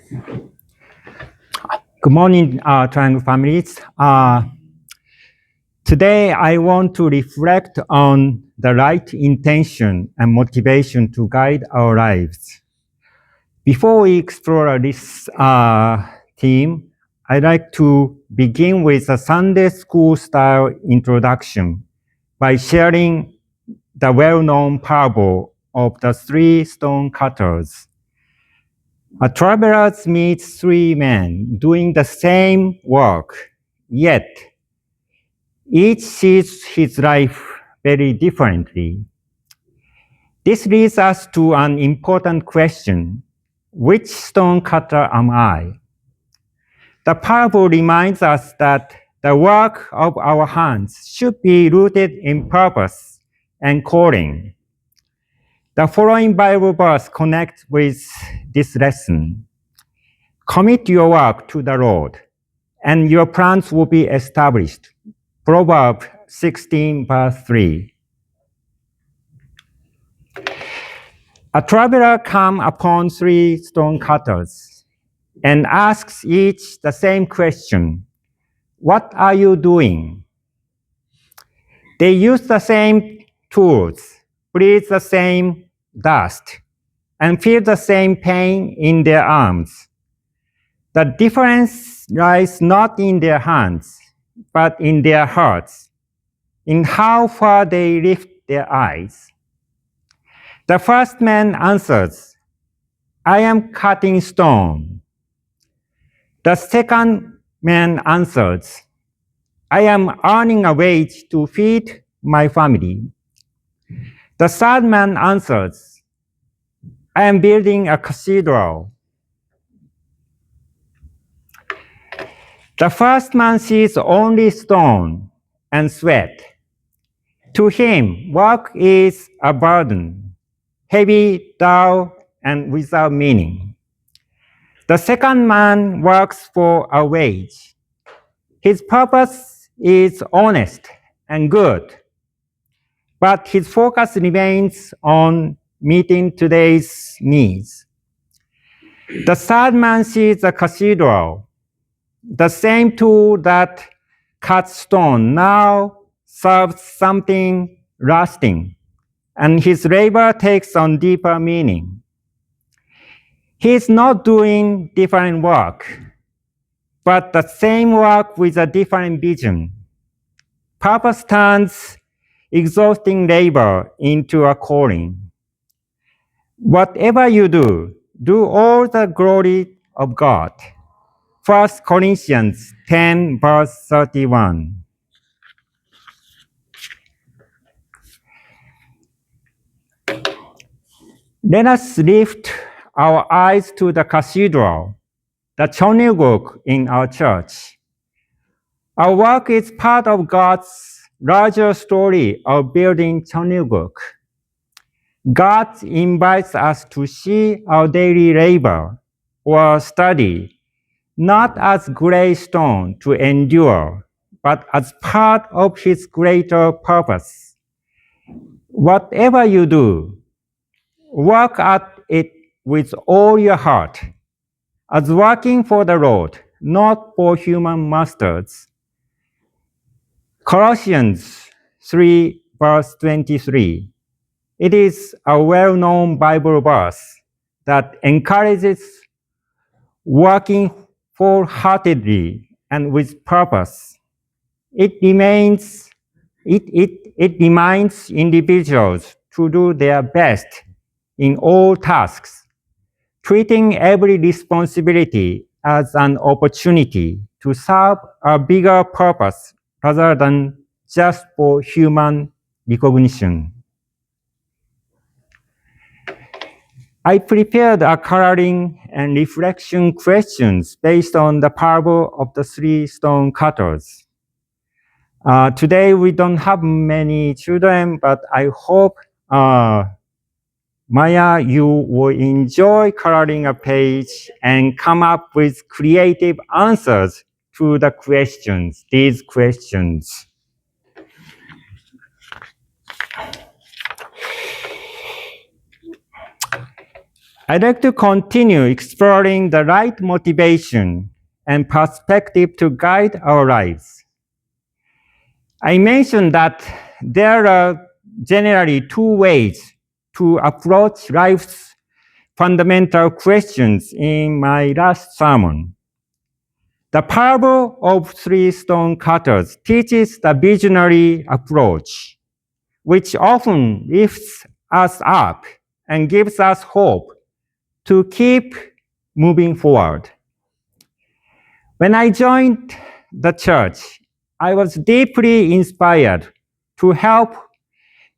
Good morning, Triangle families. Today, I want to reflect on the right intention and motivation to guide our lives. Before we explore this theme, I'd like to begin with a Sunday school style introduction by sharing the well-known parable of the three stone cutters. A traveler meets three men doing the same work, yet each sees his life very differently. This leads us to an important question. Which stone cutter am I? The parable reminds us that the work of our hands should be rooted in purpose and calling. The following Bible verse connects with this lesson. Commit your work to the Lord, and your plans will be established. Proverbs 16, verse 3. A traveler comes upon three stone cutters and asks each the same question. What are you doing? They use the same tools, breathe the same dust, and feel the same pain in their arms. The difference lies not in their hands, but in their hearts, in how far they lift their eyes. The first man answers, I am cutting stone. The second man answers, I am earning a wage to feed my family. The third man answers, I am building a cathedral. The first man sees only stone and sweat. To him, work is a burden, heavy, dull, and without meaning. The second man works for a wage. His purpose is honest and good, but his focus remains on meeting today's needs. The third man sees a cathedral. The same tool that cuts stone now serves something lasting, and his labor takes on deeper meaning. He is not doing different work, but the same work with a different vision. Purpose turns exhausting labor into a calling. Whatever you do, do all the glory of God. 1 Corinthians 10, verse 31. Let us lift our eyes to the cathedral, the stonework in our church. Our work is part of God's larger story of building stonework. God invites us to see our daily labor or study not as gray stone to endure, but as part of His greater purpose. Whatever you do, work at it with all your heart, as working for the Lord, not for human masters. Colossians 3, verse 23. It is a well-known Bible verse that encourages working wholeheartedly and with purpose. It reminds individuals to do their best in all tasks, treating every responsibility as an opportunity to serve a bigger purpose rather than just for human recognition. I prepared a coloring and reflection questions based on the parable of the three stone cutters. Today we don't have many children, but I hope Maya, you will enjoy coloring a page and come up with creative answers to the questions, these questions. I'd like to continue exploring the right motivation and perspective to guide our lives. I mentioned that there are generally two ways to approach life's fundamental questions in my last sermon. The parable of three stone cutters teaches the visionary approach, which often lifts us up and gives us hope to keep moving forward. When I joined the church, I was deeply inspired to help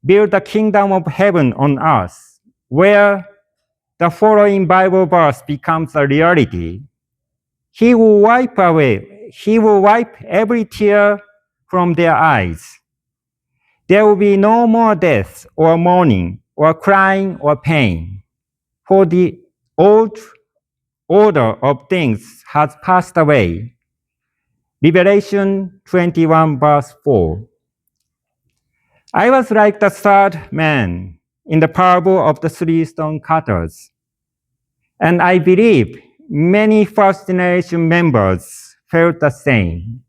build the kingdom of heaven on earth, where the following Bible verse becomes a reality. He will wipe every tear from their eyes. There will be no more death or mourning or crying or pain, for the old order of things has passed away. Revelation 21 verse 4. I was like the third man in the parable of the three stone cutters. And I believe many first generation members felt the same.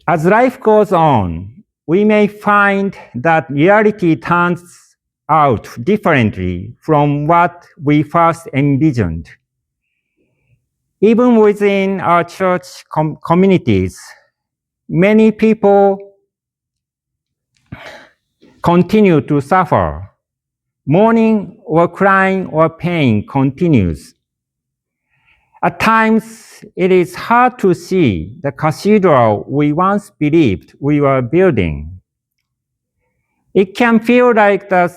As life goes on, we may find that reality turns out differently from what we first envisioned. Even within our church communities, many people continue to suffer. Mourning or crying or pain continues. At times, it is hard to see the cathedral we once believed we were building. It can feel like the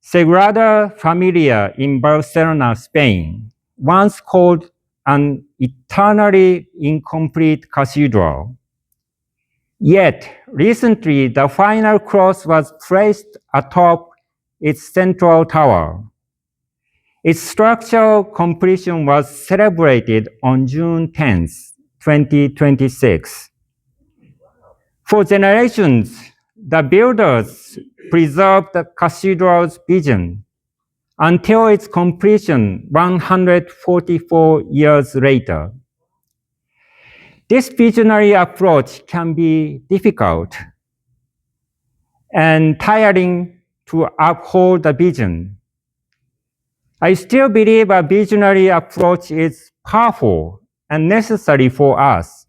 Sagrada Familia in Barcelona, Spain, once called an eternally incomplete cathedral. Yet, recently, the final cross was placed atop its central tower. Its structural completion was celebrated on June 10th, 2026. For generations, the builders preserved the cathedral's vision until its completion 144 years later. This visionary approach can be difficult and tiring to uphold the vision. I still believe a visionary approach is powerful and necessary for us.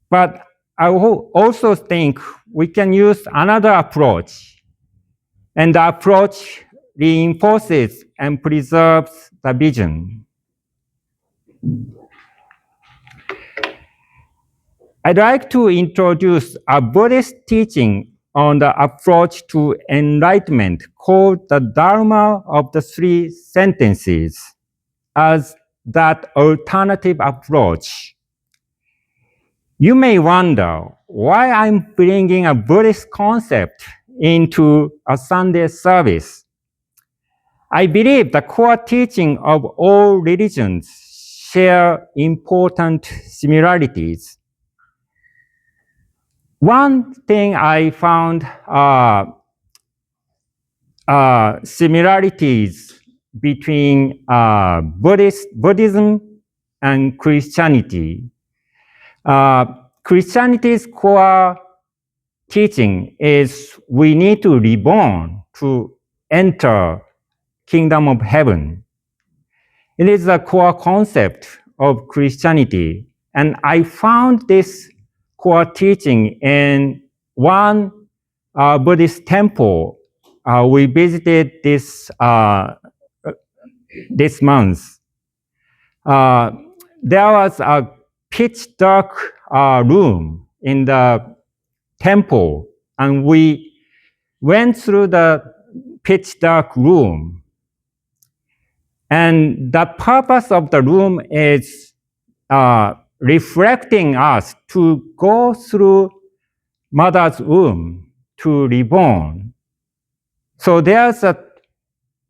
But I also think we can use another approach, and the approach reinforces and preserves the vision. I'd like to introduce a Buddhist teaching on the approach to enlightenment called the Dharma of the Three Sentences as that alternative approach. You may wonder why I'm bringing a Buddhist concept into a Sunday service. I believe the core teaching of all religions share important similarities. One thing I found similarities between Buddhism and Christianity. Christianity's core teaching is we need to reborn to enter kingdom of heaven. It is the core concept of Christianity, and I found this core teaching in one Buddhist temple we visited this month. There was a pitch dark room in the temple, and we went through the pitch dark room. And the purpose of the room is reflecting us to go through mother's womb to reborn. So there's a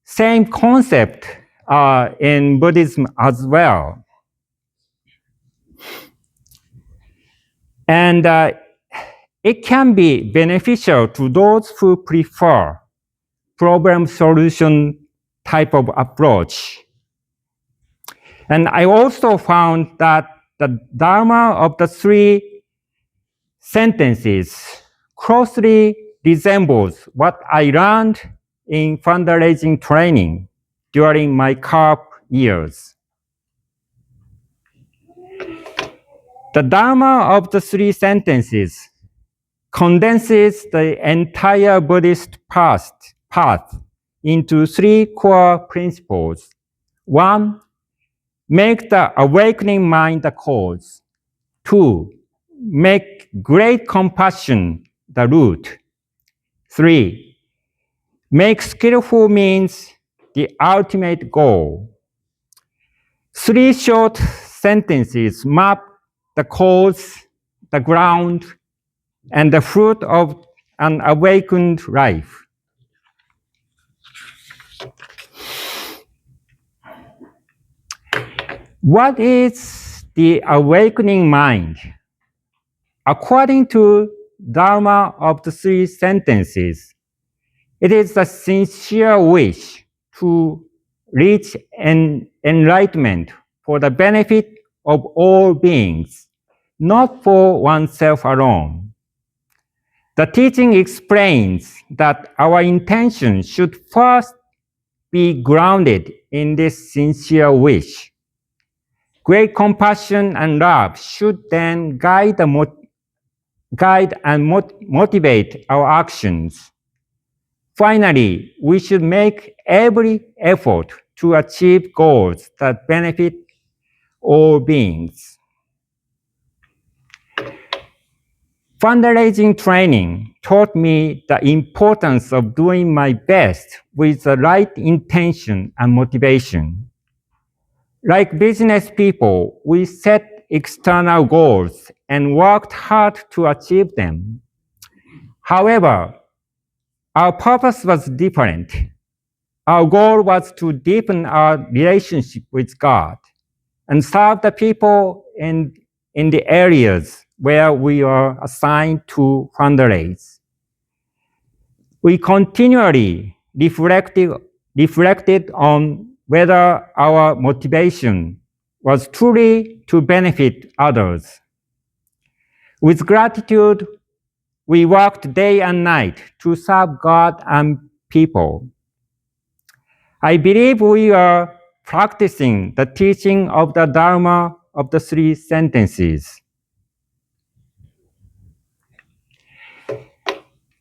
same concept in Buddhism as well. And It can be beneficial to those who prefer problem solution type of approach. And I also found that the Dharma of the three sentences closely resembles what I learned in fundraising training during my CARP years. The Dharma of the three sentences condenses the entire Buddhist path into three core principles. One, make the awakening mind the cause. Two, make great compassion the root. Three, make skillful means the ultimate goal. Three short sentences map the cause, the ground, and the fruit of an awakened life. What is the awakening mind? According to Dharma of the three sentences, it is the sincere wish to reach enlightenment for the benefit of all beings, not for oneself alone. The teaching explains that our intention should first be grounded in this sincere wish. Great compassion and love should then guide and motivate our actions. Finally, we should make every effort to achieve goals that benefit all beings. Fundraising training taught me the importance of doing my best with the right intention and motivation. Like business people, we set external goals and worked hard to achieve them. However, our purpose was different. Our goal was to deepen our relationship with God and serve the people in the areas where we are assigned to fundraise. We continually reflected on whether our motivation was truly to benefit others. With gratitude, we worked day and night to serve God and people. I believe we are practicing the teaching of the Dharma of the three sentences.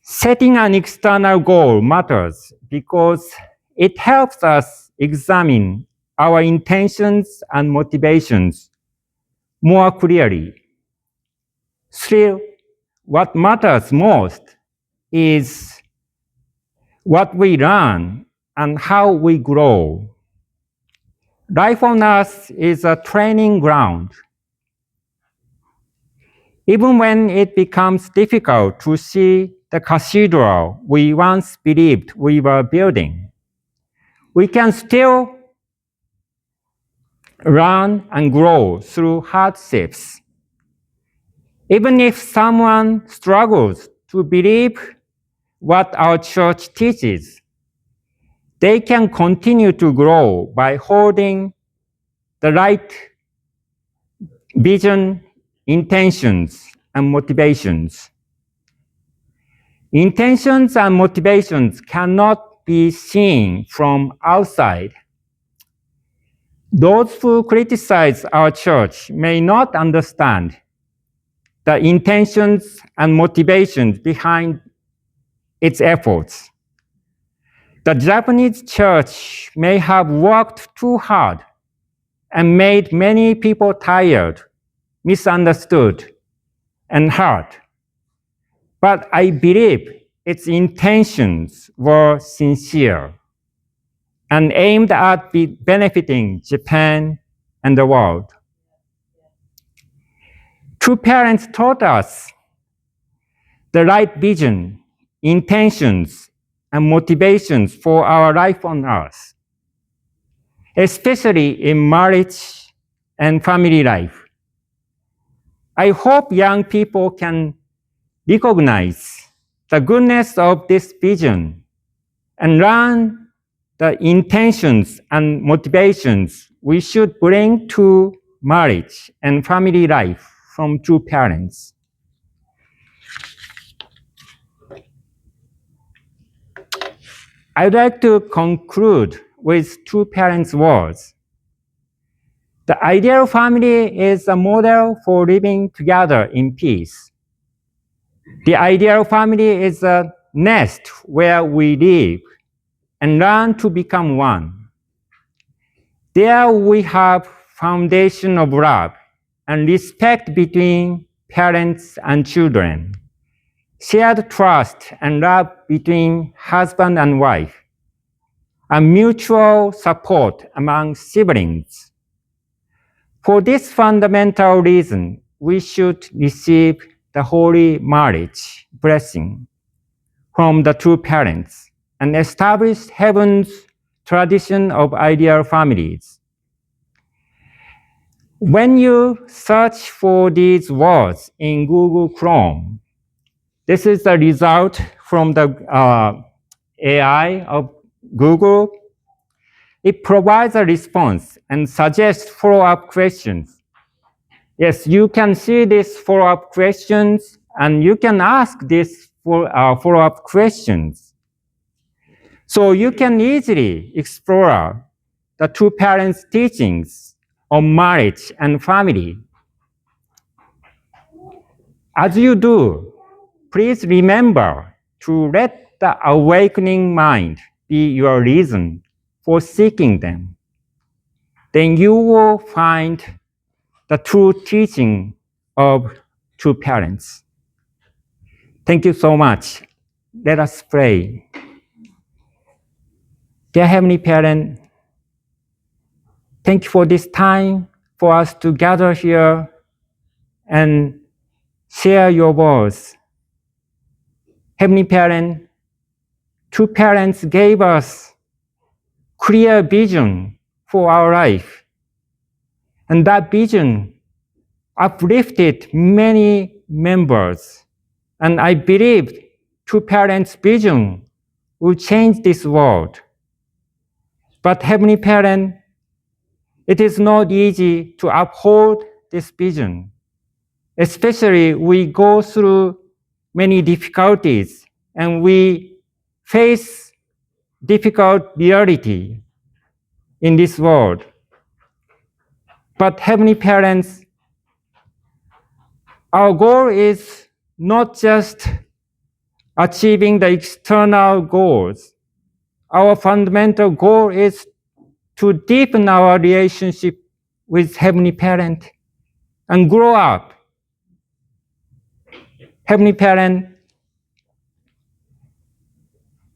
Setting an external goal matters because it helps us examine our intentions and motivations more clearly. Still, what matters most is what we learn and how we grow. Life on earth is a training ground. Even when it becomes difficult to see the cathedral we once believed we were building, we can still learn and grow through hardships. Even if someone struggles to believe what our church teaches, they can continue to grow by holding the right vision, intentions, and motivations. Intentions and motivations cannot be seen from outside. Those who criticize our church may not understand the intentions and motivations behind its efforts. The Japanese church may have worked too hard and made many people tired, misunderstood, and hurt. But I believe its intentions were sincere and aimed at benefiting Japan and the world. True parents taught us the right vision, intentions, and motivations for our life on earth, especially in marriage and family life. I hope young people can recognize the goodness of this vision and learn the intentions and motivations we should bring to marriage and family life from true parents. I'd like to conclude with true parents' words. The ideal family is a model for living together in peace. The ideal family is a nest where we live and learn to become one. There we have foundation of love and respect between parents and children, shared trust and love between husband and wife, and mutual support among siblings. For this fundamental reason, we should receive the holy marriage blessing from the true parents and establish heaven's tradition of ideal families. When you search for these words in Google Chrome, this is the result from the AI of Google. It provides a response and suggests follow-up questions. Yes, you can see these follow-up questions and you can ask these follow-up questions. So you can easily explore the true parents' teachings on marriage and family. As you do, please remember to let the awakening mind be your reason for seeking them. Then you will find the true teaching of true parents. Thank you so much. Let us pray. Dear Heavenly Parent, thank you for this time for us to gather here and share your words. Heavenly Parent, true parents gave us clear vision for our life. And that vision uplifted many members. And I believe true parents' vision will change this world. But Heavenly Parent, it is not easy to uphold this vision. Especially we go through many difficulties and we face difficult reality in this world. But Heavenly Parents, our goal is not just achieving the external goals. Our fundamental goal is to deepen our relationship with Heavenly Parent and grow up. Heavenly Parent,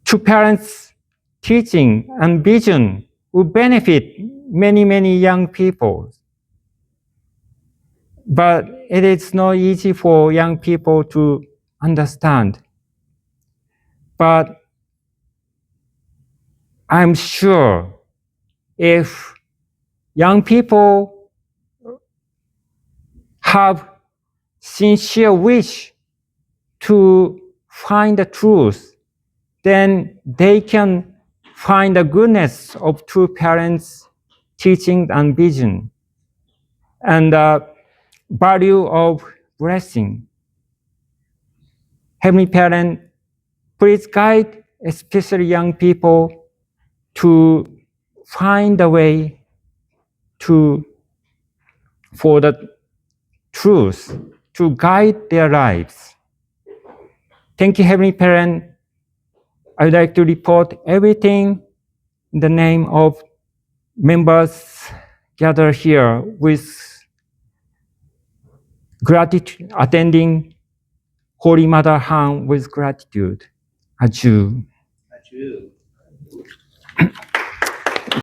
true parents' teaching and vision will benefit many, many young people. But it is not easy for young people to understand. But I'm sure if young people have sincere wish to find the truth, then they can find the goodness of true parents' teaching and vision and the value of blessing. Heavenly Parent, please guide especially young people to find a way for the truth to guide their lives. Thank you, Heavenly Parent. I'd like to report everything in the name of members gathered here with gratitude, attending Holy Mother Han with gratitude. Adieu. Adieu.